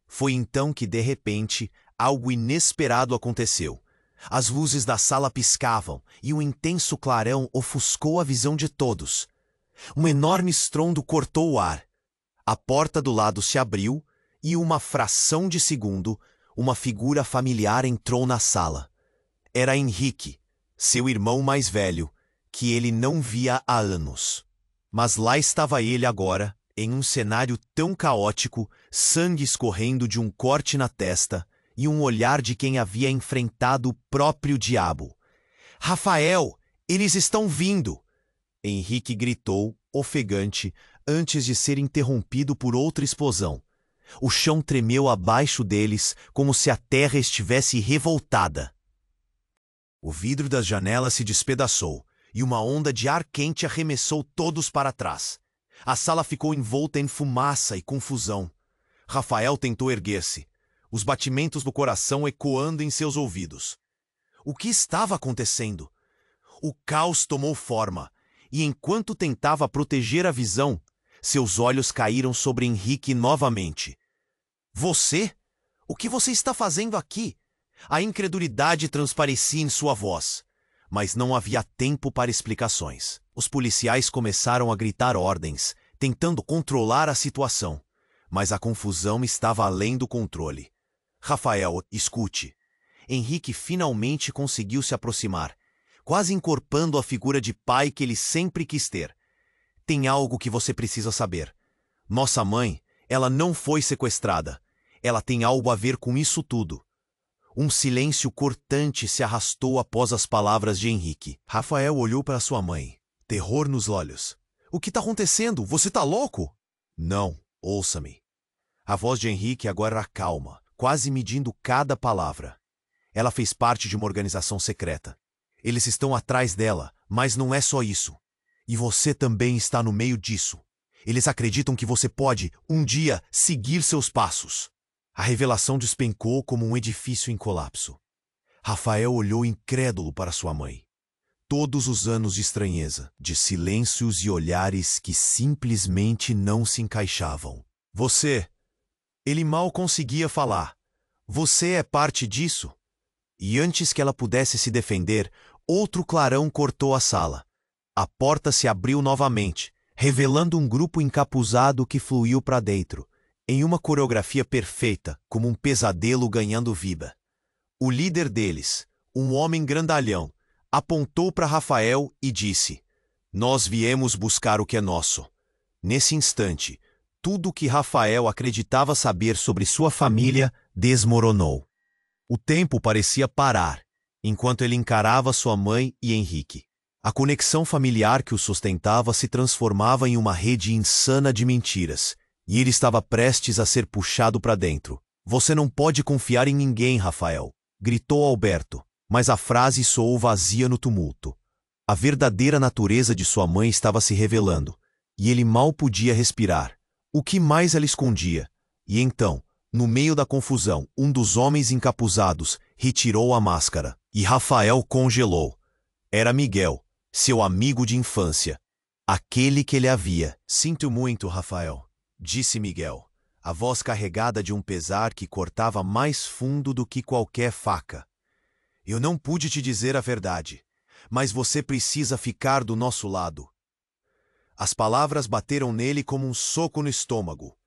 [SPEAKER 1] Foi então que, de repente, algo inesperado aconteceu. As luzes da sala piscavam e um intenso clarão ofuscou a visão de todos. Um enorme estrondo cortou o ar. A porta do lado se abriu e, uma fração de segundo, uma figura familiar entrou na sala. Era Henrique, seu irmão mais velho, que ele não via há anos. Mas lá estava ele agora, em um cenário tão caótico, sangue escorrendo de um corte na testa e um olhar de quem havia enfrentado o próprio diabo. Rafael, eles estão vindo! Henrique gritou, ofegante, antes de ser interrompido por outra explosão. O chão tremeu abaixo deles, como se a terra estivesse revoltada. O vidro das janelas se despedaçou, e uma onda de ar quente arremessou todos para trás. A sala ficou envolta em fumaça e confusão. Rafael tentou erguer-se, os batimentos do coração ecoando em seus ouvidos. O que estava acontecendo? O caos tomou forma, e enquanto tentava proteger a visão, seus olhos caíram sobre Henrique novamente. Você? O que você está fazendo aqui? A incredulidade transparecia em sua voz. Mas não havia tempo para explicações. Os policiais começaram a gritar ordens, tentando controlar a situação. Mas a confusão estava além do controle. Rafael, escute. Henrique finalmente conseguiu se aproximar, quase encorpando a figura de pai que ele sempre quis ter. Tem algo que você precisa saber. Nossa mãe, ela não foi sequestrada. Ela tem algo a ver com isso tudo. Um silêncio cortante se arrastou após as palavras de Henrique. Rafael olhou para sua mãe, terror nos olhos. O que está acontecendo? Você está louco? Não, ouça-me. A voz de Henrique agora era calma, quase medindo cada palavra. Ela fez parte de uma organização secreta. Eles estão atrás dela, mas não é só isso. E você também está no meio disso. Eles acreditam que você pode, um dia, seguir seus passos. A revelação despencou como um edifício em colapso. Rafael olhou incrédulo para sua mãe. Todos os anos de estranheza, de silêncios e olhares que simplesmente não se encaixavam. Você... Ele mal conseguia falar. Você é parte disso? E antes que ela pudesse se defender, outro clarão cortou a sala. A porta se abriu novamente, revelando um grupo encapuzado que fluiu para dentro, em uma coreografia perfeita, como um pesadelo ganhando vida. O líder deles, um homem grandalhão, apontou para Rafael e disse: Nós viemos buscar o que é nosso. Nesse instante, tudo o que Rafael acreditava saber sobre sua família desmoronou. O tempo parecia parar, enquanto ele encarava sua mãe e Henrique. A conexão familiar que o sustentava se transformava em uma rede insana de mentiras, e ele estava prestes a ser puxado para dentro. Você não pode confiar em ninguém, Rafael, gritou Alberto, mas a frase soou vazia no tumulto. A verdadeira natureza de sua mãe estava se revelando, e ele mal podia respirar. O que mais ela escondia? E então, no meio da confusão, um dos homens encapuzados retirou a máscara, e Rafael congelou. Era Miguel, seu amigo de infância, aquele que ele havia. Sinto muito, Rafael, disse Miguel, a voz carregada de um pesar que cortava mais fundo do que qualquer faca. Eu não pude te dizer a verdade, mas você precisa ficar do nosso lado. As palavras bateram nele como um soco no estômago.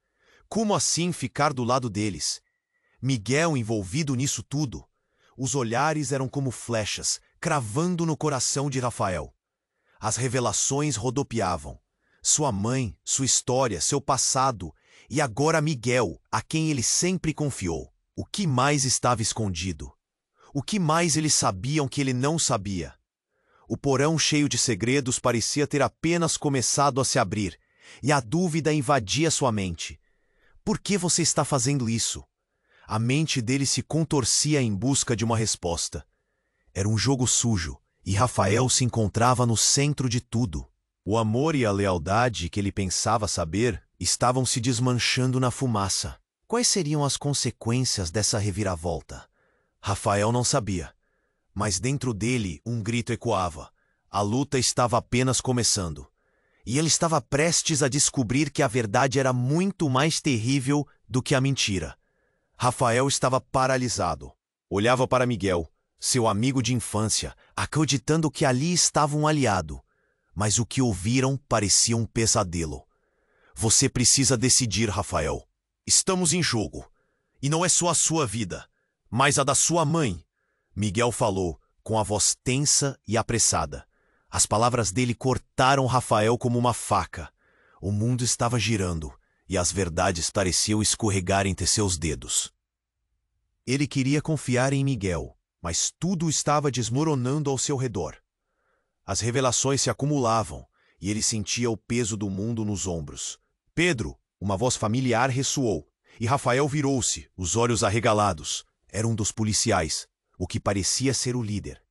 [SPEAKER 1] Como assim ficar do lado deles? Miguel envolvido nisso tudo. Os olhares eram como flechas, cravando no coração de Rafael. As revelações rodopiavam. Sua mãe, sua história, seu passado, e agora Miguel, a quem ele sempre confiou. O que mais estava escondido? O que mais eles sabiam que ele não sabia? O porão cheio de segredos parecia ter apenas começado a se abrir, e a dúvida invadia sua mente. Por que você está fazendo isso? A mente dele se contorcia em busca de uma resposta. Era um jogo sujo, e Rafael se encontrava no centro de tudo. O amor e a lealdade que ele pensava saber estavam se desmanchando na fumaça. Quais seriam as consequências dessa reviravolta? Rafael não sabia. Mas dentro dele um grito ecoava. A luta estava apenas começando. E ele estava prestes a descobrir que a verdade era muito mais terrível do que a mentira. Rafael estava paralisado. Olhava para Miguel, seu amigo de infância, acreditando que ali estava um aliado. Mas o que ouviram parecia um pesadelo. Você precisa decidir, Rafael. Estamos em jogo. E não é só a sua vida, mas a da sua mãe. Miguel falou, com a voz tensa e apressada. As palavras dele cortaram Rafael como uma faca. O mundo estava girando, e as verdades pareciam escorregar entre seus dedos. Ele queria confiar em Miguel, mas tudo estava desmoronando ao seu redor. As revelações se acumulavam, e ele sentia o peso do mundo nos ombros. Pedro, uma voz familiar ressoou, e Rafael virou-se, os olhos arregalados. Era um dos policiais, o que parecia ser o líder.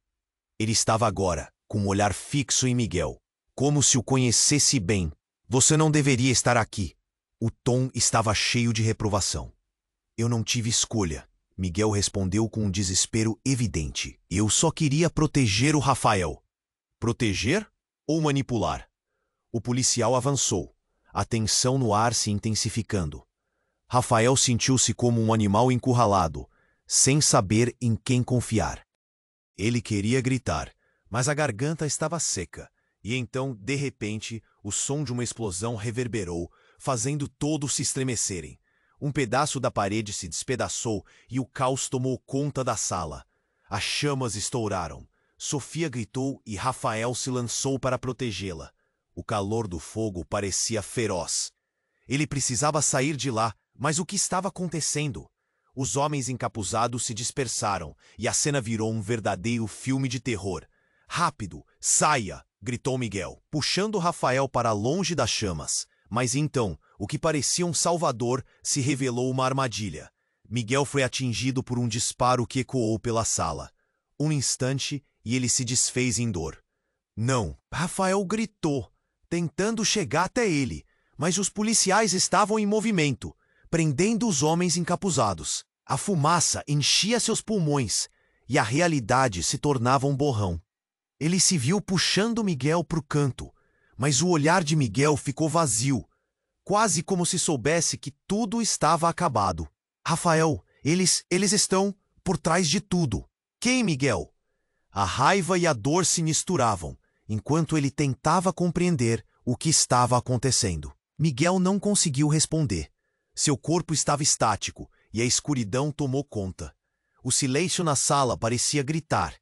[SPEAKER 1] Ele estava agora, com um olhar fixo em Miguel, como se o conhecesse bem. Você não deveria estar aqui. O tom estava cheio de reprovação. Eu não tive escolha, Miguel respondeu com um desespero evidente. Eu só queria proteger o Rafael. Proteger ou manipular? O policial avançou, a tensão no ar se intensificando. Rafael sentiu-se como um animal encurralado, sem saber em quem confiar. Ele queria gritar, mas a garganta estava seca, e então, de repente, o som de uma explosão reverberou, fazendo todos se estremecerem. Um pedaço da parede se despedaçou e o caos tomou conta da sala. As chamas estouraram. Sofia gritou e Rafael se lançou para protegê-la. O calor do fogo parecia feroz. Ele precisava sair de lá, mas o que estava acontecendo? Os homens encapuzados se dispersaram e a cena virou um verdadeiro filme de terror. Rápido, saia! Gritou Miguel, puxando Rafael para longe das chamas. Mas então, o que parecia um salvador se revelou uma armadilha. Miguel foi atingido por um disparo que ecoou pela sala. Um instante e ele se desfez em dor. Não, Rafael gritou, tentando chegar até ele, mas os policiais estavam em movimento, prendendo os homens encapuzados. A fumaça enchia seus pulmões e a realidade se tornava um borrão. Ele se viu puxando Miguel para o canto, mas o olhar de Miguel ficou vazio, quase como se soubesse que tudo estava acabado. Rafael, eles estão por trás de tudo. Quem, Miguel? A raiva e a dor se misturavam, enquanto ele tentava compreender o que estava acontecendo. Miguel não conseguiu responder. Seu corpo estava estático e a escuridão tomou conta. O silêncio na sala parecia gritar.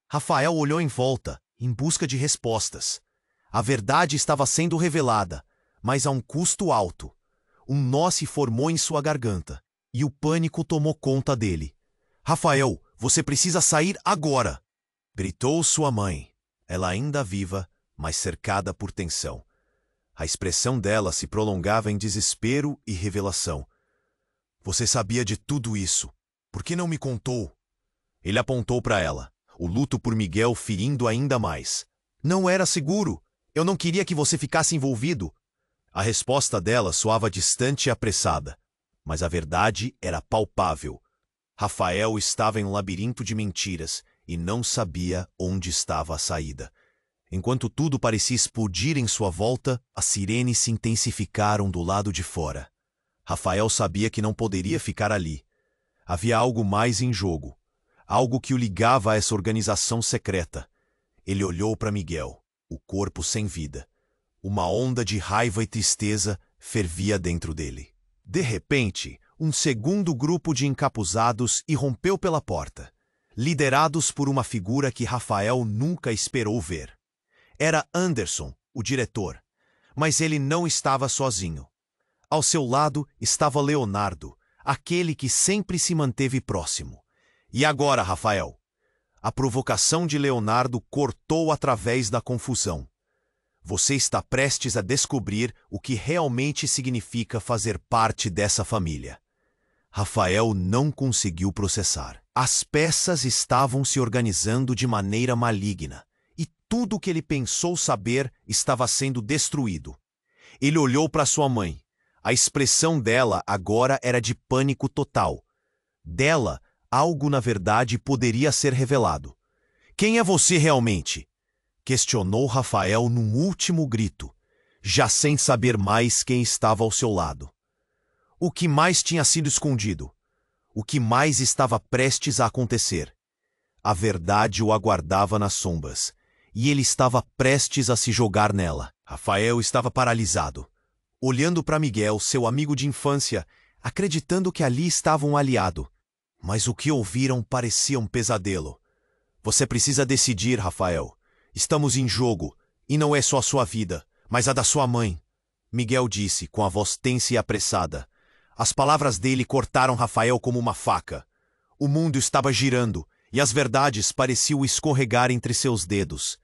[SPEAKER 1] Rafael olhou em volta, em busca de respostas. A verdade estava sendo revelada, mas a um custo alto. Um nó se formou em sua garganta, e o pânico tomou conta dele. Rafael, você precisa sair agora! Gritou sua mãe, ela ainda viva, mas cercada por tensão. A expressão dela se prolongava em desespero e revelação. Você sabia de tudo isso. Por que não me contou? Ele apontou para ela, o luto por Miguel ferindo ainda mais. Não era seguro. Eu não queria que você ficasse envolvido. A resposta dela soava distante e apressada, mas a verdade era palpável. Rafael estava em um labirinto de mentiras e não sabia onde estava a saída. Enquanto tudo parecia explodir em sua volta, as sirenes se intensificaram do lado de fora. Rafael sabia que não poderia ficar ali. Havia algo mais em jogo, algo que o ligava a essa organização secreta. Ele olhou para Miguel, o corpo sem vida. Uma onda de raiva e tristeza fervia dentro dele. De repente, um segundo grupo de encapuzados irrompeu pela porta, liderados por uma figura que Rafael nunca esperou ver. Era Anderson, o diretor, mas ele não estava sozinho. Ao seu lado estava Leonardo, aquele que sempre se manteve próximo. E agora, Rafael? A provocação de Leonardo cortou através da confusão. Você está prestes a descobrir o que realmente significa fazer parte dessa família. Rafael não conseguiu processar. As peças estavam se organizando de maneira maligna, e tudo o que ele pensou saber estava sendo destruído. Ele olhou para sua mãe. A expressão dela agora era de pânico total. Dela, algo na verdade poderia ser revelado. Quem é você realmente? Questionou Rafael num último grito, já sem saber mais quem estava ao seu lado. O que mais tinha sido escondido? O que mais estava prestes a acontecer? A verdade o aguardava nas sombras, e ele estava prestes a se jogar nela. Rafael estava paralisado, olhando para Miguel, seu amigo de infância, acreditando que ali estava um aliado. Mas o que ouviram parecia um pesadelo. Você precisa decidir, Rafael. Estamos em jogo, e não é só a sua vida, mas a da sua mãe. Miguel disse, com a voz tensa e apressada. As palavras dele cortaram Rafael como uma faca. O mundo estava girando, e as verdades pareciam escorregar entre seus dedos.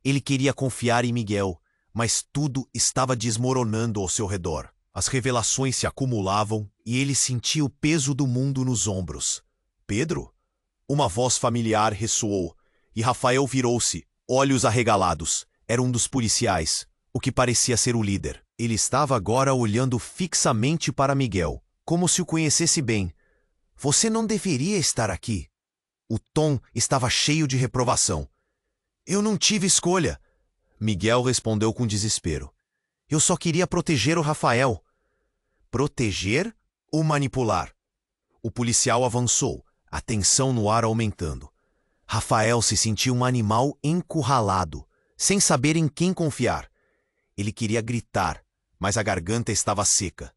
[SPEAKER 1] Ele queria confiar em Miguel, mas tudo estava desmoronando ao seu redor. As revelações se acumulavam, e ele sentia o peso do mundo nos ombros. Pedro? Uma voz familiar ressoou, e Rafael virou-se, olhos arregalados. Era um dos policiais, o que parecia ser o líder. Ele estava agora olhando fixamente para Miguel, como se o conhecesse bem. Você não deveria estar aqui. O tom estava cheio de reprovação. Eu não tive escolha. Miguel respondeu com desespero. Eu só queria proteger o Rafael. Proteger ou manipular? O policial avançou, a tensão no ar aumentando. Rafael se sentiu um animal encurralado, sem saber em quem confiar. Ele queria gritar, mas a garganta estava seca.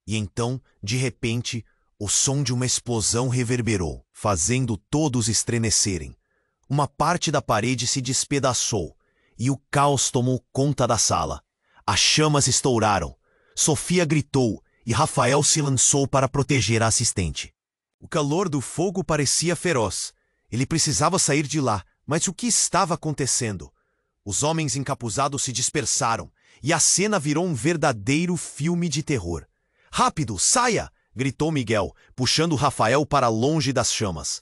[SPEAKER 1] E então, de repente, o som de uma explosão reverberou, fazendo todos estremecerem. Uma parte da parede se despedaçou, e o caos tomou conta da sala. As chamas estouraram. Sofia gritou, e Rafael se lançou para proteger a assistente. O calor do fogo parecia feroz. Ele precisava sair de lá, mas o que estava acontecendo? Os homens encapuzados se dispersaram, e a cena virou um verdadeiro filme de terror. Rápido, saia! Gritou Miguel, puxando Rafael para longe das chamas.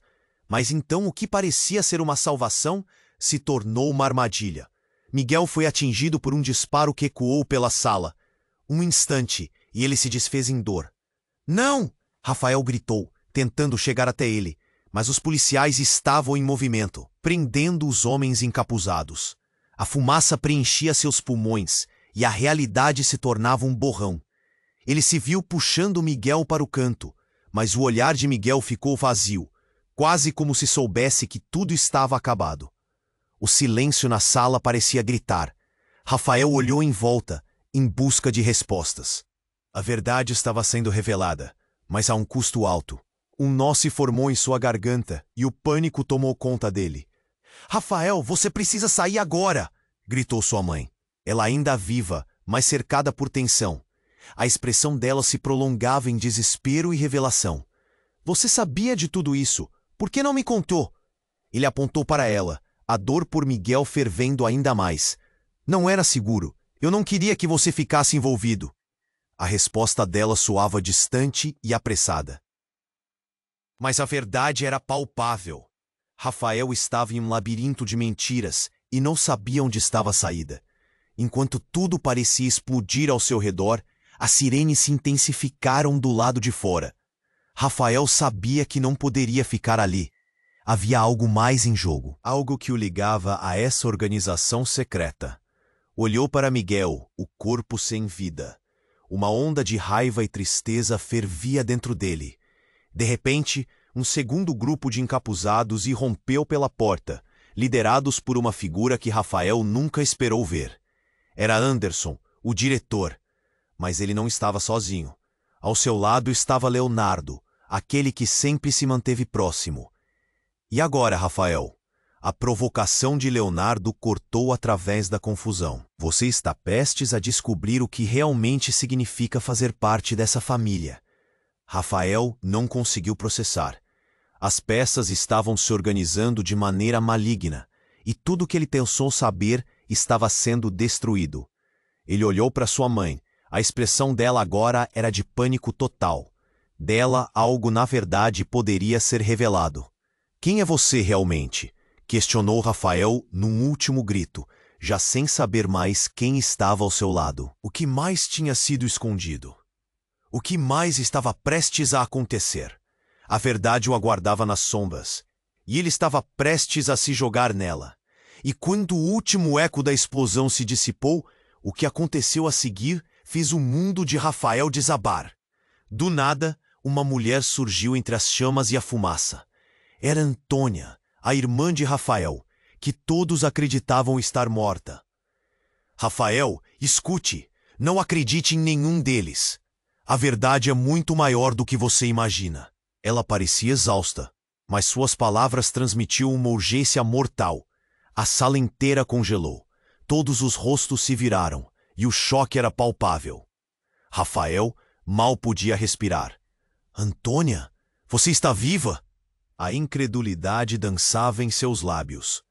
[SPEAKER 1] Mas então o que parecia ser uma salvação se tornou uma armadilha. Miguel foi atingido por um disparo que ecoou pela sala. Um instante, e ele se desfez em dor. Não! Rafael gritou, tentando chegar até ele, mas os policiais estavam em movimento, prendendo os homens encapuzados. A fumaça preenchia seus pulmões, e a realidade se tornava um borrão. Ele se viu puxando Miguel para o canto, mas o olhar de Miguel ficou vazio, quase como se soubesse que tudo estava acabado. O silêncio na sala parecia gritar. Rafael olhou em volta, em busca de respostas. A verdade estava sendo revelada, mas a um custo alto. Um nó se formou em sua garganta e o pânico tomou conta dele. Rafael, você precisa sair agora! Gritou sua mãe. Ela ainda viva, mas cercada por tensão. A expressão dela se prolongava em desespero e revelação. Você sabia de tudo isso. Por que não me contou? Ele apontou para ela, a dor por Miguel fervendo ainda mais. Não era seguro. Eu não queria que você ficasse envolvido. A resposta dela soava distante e apressada. Mas a verdade era palpável. Rafael estava em um labirinto de mentiras e não sabia onde estava a saída. Enquanto tudo parecia explodir ao seu redor, as sirenes se intensificaram do lado de fora. Rafael sabia que não poderia ficar ali. Havia algo mais em jogo, algo que o ligava a essa organização secreta. Olhou para Miguel, o corpo sem vida. Uma onda de raiva e tristeza fervia dentro dele. De repente, um segundo grupo de encapuzados irrompeu pela porta, liderados por uma figura que Rafael nunca esperou ver. Era Anderson, o diretor. Mas ele não estava sozinho. Ao seu lado estava Leonardo, aquele que sempre se manteve próximo. E agora, Rafael? A provocação de Leonardo cortou através da confusão. Você está prestes a descobrir o que realmente significa fazer parte dessa família. Rafael não conseguiu processar. As peças estavam se organizando de maneira maligna, e tudo o que ele pensou saber estava sendo destruído. Ele olhou para sua mãe. A expressão dela agora era de pânico total. Dela algo na verdade poderia ser revelado. Quem é você realmente? Questionou Rafael num último grito, já sem saber mais quem estava ao seu lado. O que mais tinha sido escondido? O que mais estava prestes a acontecer? A verdade o aguardava nas sombras, e ele estava prestes a se jogar nela. E quando o último eco da explosão se dissipou, o que aconteceu a seguir fez o mundo de Rafael desabar. Do nada, uma mulher surgiu entre as chamas e a fumaça. Era Antônia, a irmã de Rafael, que todos acreditavam estar morta. Rafael, escute, não acredite em nenhum deles. A verdade é muito maior do que você imagina. Ela parecia exausta, mas suas palavras transmitiam uma urgência mortal. A sala inteira congelou. Todos os rostos se viraram, e o choque era palpável. Rafael mal podia respirar. Antônia, você está viva? A incredulidade dançava em seus lábios.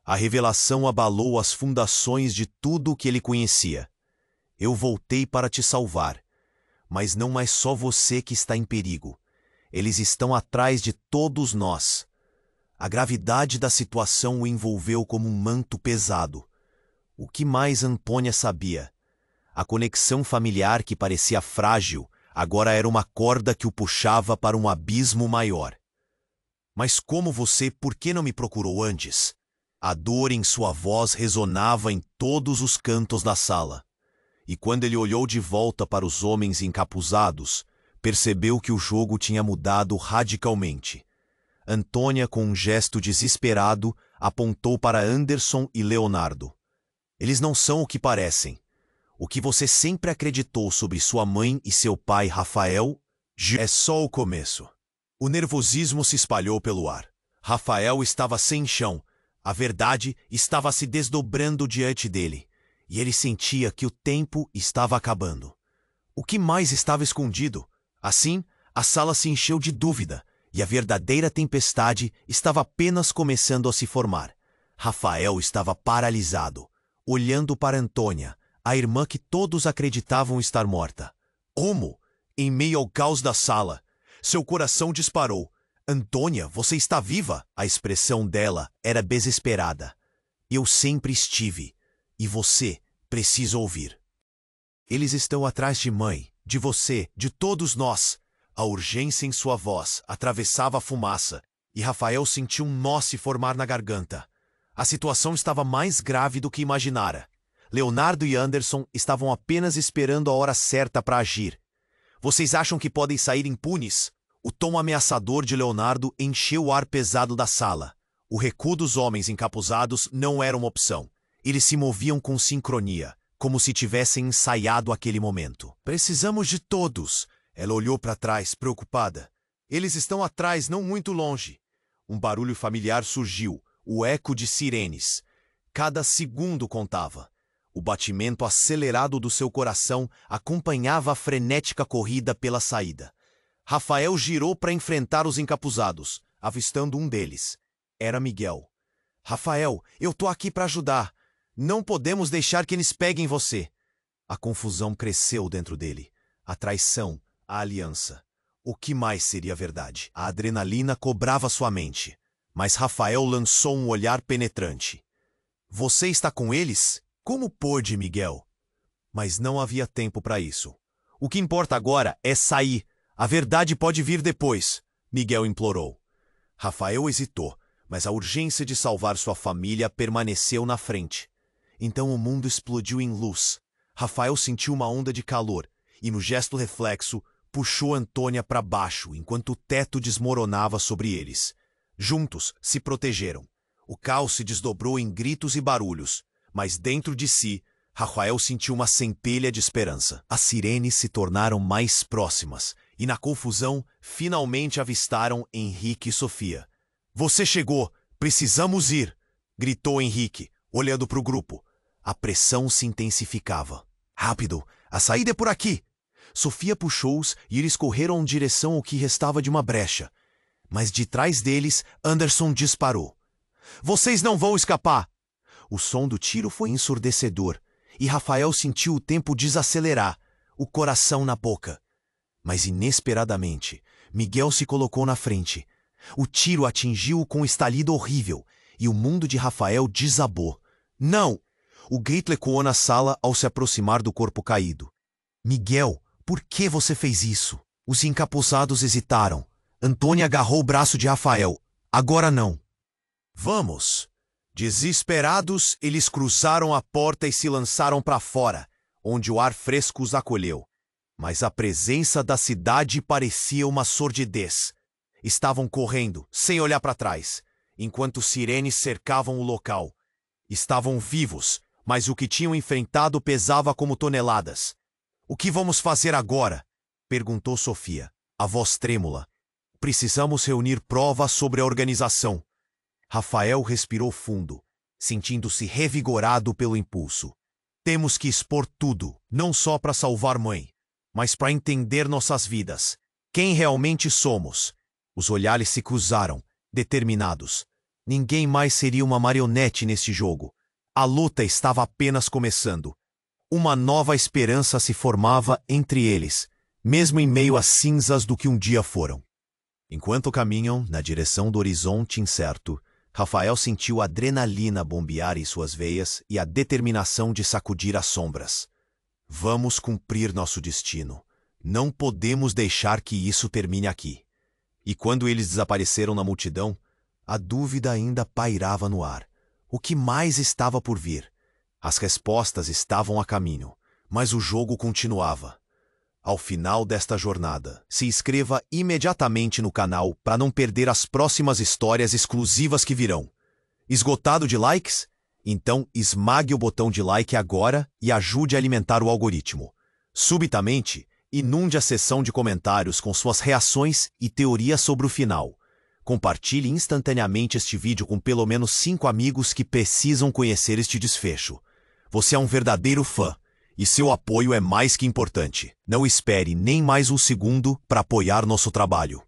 [SPEAKER 1] A revelação abalou as fundações de tudo o que ele conhecia. Eu voltei para te salvar. Mas não é só você que está em perigo. Eles estão atrás de todos nós. A gravidade da situação o envolveu como um manto pesado. O que mais Antônia sabia? A conexão familiar que parecia frágil, agora era uma corda que o puxava para um abismo maior. Mas por que não me procurou antes? A dor em sua voz ressonava em todos os cantos da sala. E quando ele olhou de volta para os homens encapuzados, percebeu que o jogo tinha mudado radicalmente. Antônia, com um gesto desesperado, apontou para Anderson e Leonardo. Eles não são o que parecem. O que você sempre acreditou sobre sua mãe e seu pai, Rafael, é só o começo. O nervosismo se espalhou pelo ar. Rafael estava sem chão. A verdade estava se desdobrando diante dele. E ele sentia que o tempo estava acabando. O que mais estava escondido? Assim, a sala se encheu de dúvida, e a verdadeira tempestade estava apenas começando a se formar. Rafael estava paralisado, olhando para Antônia, a irmã que todos acreditavam estar morta. Como? Em meio ao caos da sala, seu coração disparou. Antônia, você está viva? A expressão dela era desesperada. Eu sempre estive. E você precisa ouvir. Eles estão atrás de mãe, de você, de todos nós. A urgência em sua voz atravessava a fumaça, e Rafael sentiu um nó se formar na garganta. A situação estava mais grave do que imaginara. Leonardo e Anderson estavam apenas esperando a hora certa para agir. Vocês acham que podem sair impunes? O tom ameaçador de Leonardo encheu o ar pesado da sala. O recuo dos homens encapuzados não era uma opção. Eles se moviam com sincronia, como se tivessem ensaiado aquele momento. Precisamos de todos. Ela olhou para trás, preocupada. Eles estão atrás, não muito longe. Um barulho familiar surgiu, o eco de sirenes. Cada segundo contava. O batimento acelerado do seu coração acompanhava a frenética corrida pela saída. Rafael girou para enfrentar os encapuzados, avistando um deles. Era Miguel. Rafael, eu tô aqui para ajudar. Não podemos deixar que eles peguem você. A confusão cresceu dentro dele. A traição, a aliança. O que mais seria verdade? A adrenalina cobrava sua mente. Mas Rafael lançou um olhar penetrante. Você está com eles? Como pôde, Miguel? Mas não havia tempo para isso. O que importa agora é sair. A verdade pode vir depois, Miguel implorou. Rafael hesitou, mas a urgência de salvar sua família permaneceu na frente. Então o mundo explodiu em luz. Rafael sentiu uma onda de calor e, no gesto reflexo, puxou Antônia para baixo enquanto o teto desmoronava sobre eles. Juntos, se protegeram. O caos se desdobrou em gritos e barulhos, mas dentro de si, Rafael sentiu uma centelha de esperança. As sirenes se tornaram mais próximas e, na confusão, finalmente avistaram Henrique e Sofia. Você chegou! Precisamos ir! Gritou Henrique, olhando para o grupo. A pressão se intensificava. Rápido! A saída é por aqui! Sofia puxou-os e eles correram em direção ao que restava de uma brecha. Mas de trás deles, Anderson disparou. Vocês não vão escapar! O som do tiro foi ensurdecedor, e Rafael sentiu o tempo desacelerar, o coração na boca. Mas inesperadamente, Miguel se colocou na frente. O tiro atingiu-o com um estalido horrível, e o mundo de Rafael desabou. Não! O grito ecoou na sala ao se aproximar do corpo caído. Miguel, por que você fez isso? Os encapuzados hesitaram. Antônia agarrou o braço de Rafael. Agora não. Vamos! Desesperados, eles cruzaram a porta e se lançaram para fora, onde o ar fresco os acolheu. Mas a presença da cidade parecia uma sordidez. Estavam correndo, sem olhar para trás, enquanto sirenes cercavam o local. Estavam vivos, mas o que tinham enfrentado pesava como toneladas. O que vamos fazer agora? Perguntou Sofia, a voz trêmula. Precisamos reunir provas sobre a organização. Rafael respirou fundo, sentindo-se revigorado pelo impulso. Temos que expor tudo, não só para salvar mãe, mas para entender nossas vidas. Quem realmente somos? Os olhares se cruzaram, determinados. Ninguém mais seria uma marionete neste jogo. A luta estava apenas começando. Uma nova esperança se formava entre eles, mesmo em meio às cinzas do que um dia foram. Enquanto caminham na direção do horizonte incerto, Rafael sentiu a adrenalina bombear em suas veias e a determinação de sacudir as sombras. Vamos cumprir nosso destino. Não podemos deixar que isso termine aqui. E quando eles desapareceram na multidão, a dúvida ainda pairava no ar. O que mais estava por vir? As respostas estavam a caminho, mas o jogo continuava. Ao final desta jornada, se inscreva imediatamente no canal para não perder as próximas histórias exclusivas que virão. Esgotado de likes? Então esmague o botão de like agora e ajude a alimentar o algoritmo. Subitamente, inunde a seção de comentários com suas reações e teorias sobre o final. Compartilhe instantaneamente este vídeo com pelo menos 5 amigos que precisam conhecer este desfecho. Você é um verdadeiro fã. E seu apoio é mais que importante. Não espere nem mais um segundo para apoiar nosso trabalho.